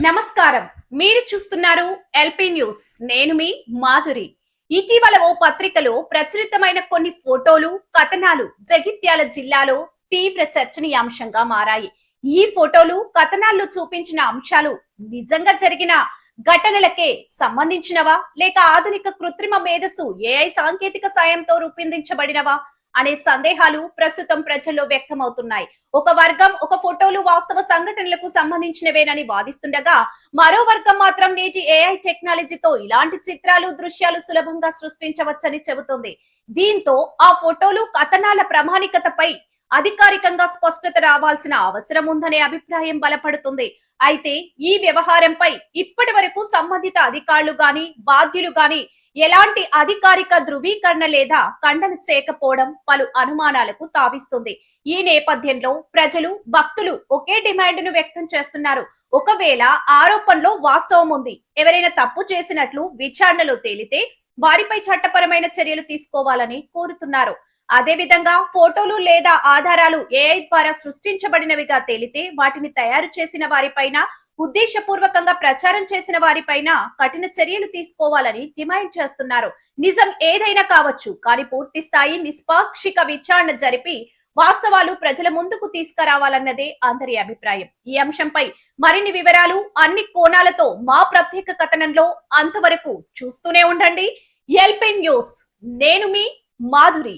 నమస్కారం. మీరు చూస్తున్నారు ఎల్పీ న్యూస్. నేను మీ మాధురి. ఇటీవల ఓ పత్రికలో ప్రచురితమైన కొన్ని ఫోటోలు, కథనాలు జగిత్యాల జిల్లాలో తీవ్ర చర్చనీయాంశంగా మారాయి. ఈ ఫోటోలు, కథనాల్లో చూపించిన అంశాలు నిజంగా జరిగిన ఘటనలకే సంబంధించినవా లేక ఆధునిక కృత్రిమ మేధస్సు ఏఐ సాంకేతిక సాయంతో రూపొందించబడినవా అనే సందేహాలు ప్రస్తుతం ప్రజల్లో వ్యక్తమవుతున్నాయి. ఒక వర్గం ఒక ఫోటోలు వాస్తవ సంఘటనలకు సంబంధించినవేనని వాదిస్తుండగా, మరో వర్గం మాత్రం నేటి ఏఐ టెక్నాలజీతో ఇలాంటి చిత్రాలు, దృశ్యాలు సులభంగా సృష్టించవచ్చని చెబుతోంది. దీంతో ఆ ఫోటోలు, కథనాల ప్రామాణికతపై అధికారికంగా స్పష్టత రావాల్సిన అవసరం ఉందనే అభిప్రాయం బలపడుతుంది. అయితే ఈ వ్యవహారంపై ఇప్పటి వరకు సంబంధిత అధికారులు గాని, బాధ్యులు గాని ఎలాంటి అధికారిక ధృవీకరణ లేదా ఖండన చేయకపోవడం పలు అనుమానాలకు తావిస్తుంది. ఈ నేపథ్యంలో ప్రజలు, భక్తులు ఒకే డిమాండ్ ను వ్యక్తం చేస్తున్నారు. ఒకవేళ ఆరోపణలో వాస్తవం ఉంది, ఎవరైనా తప్పు చేసినట్లు విచారణలో తేలితే వారిపై చట్టపరమైన చర్యలు తీసుకోవాలని కోరుతున్నారు. అదేవిధంగా ఫోటోలు లేదా ఆధారాలు ఏఐ ద్వారా సృష్టించబడినవిగా తేలితే వాటిని తయారు చేసిన వారిపైన, ఉద్దేశపూర్వకంగా ప్రచారం చేసిన వారిపైన కఠిన చర్యలు తీసుకోవాలని డిమాండ్ చేస్తున్నారు. నిజం ఏదైనా కావచ్చు, కానీ పూర్తి స్థాయి నిష్పాక్షిక విచారణ జరిపి వాస్తవాలు ప్రజల ముందుకు తీసుకురావాలన్నదే అందరి అభిప్రాయం. ఈ అంశంపై మరిన్ని వివరాలు అన్ని కోణాలతో మా ప్రత్యేక కథనంలో. అంతవరకు చూస్తూనే ఉండండి ఎల్పీ న్యూస్. నేను మీ మాధురి.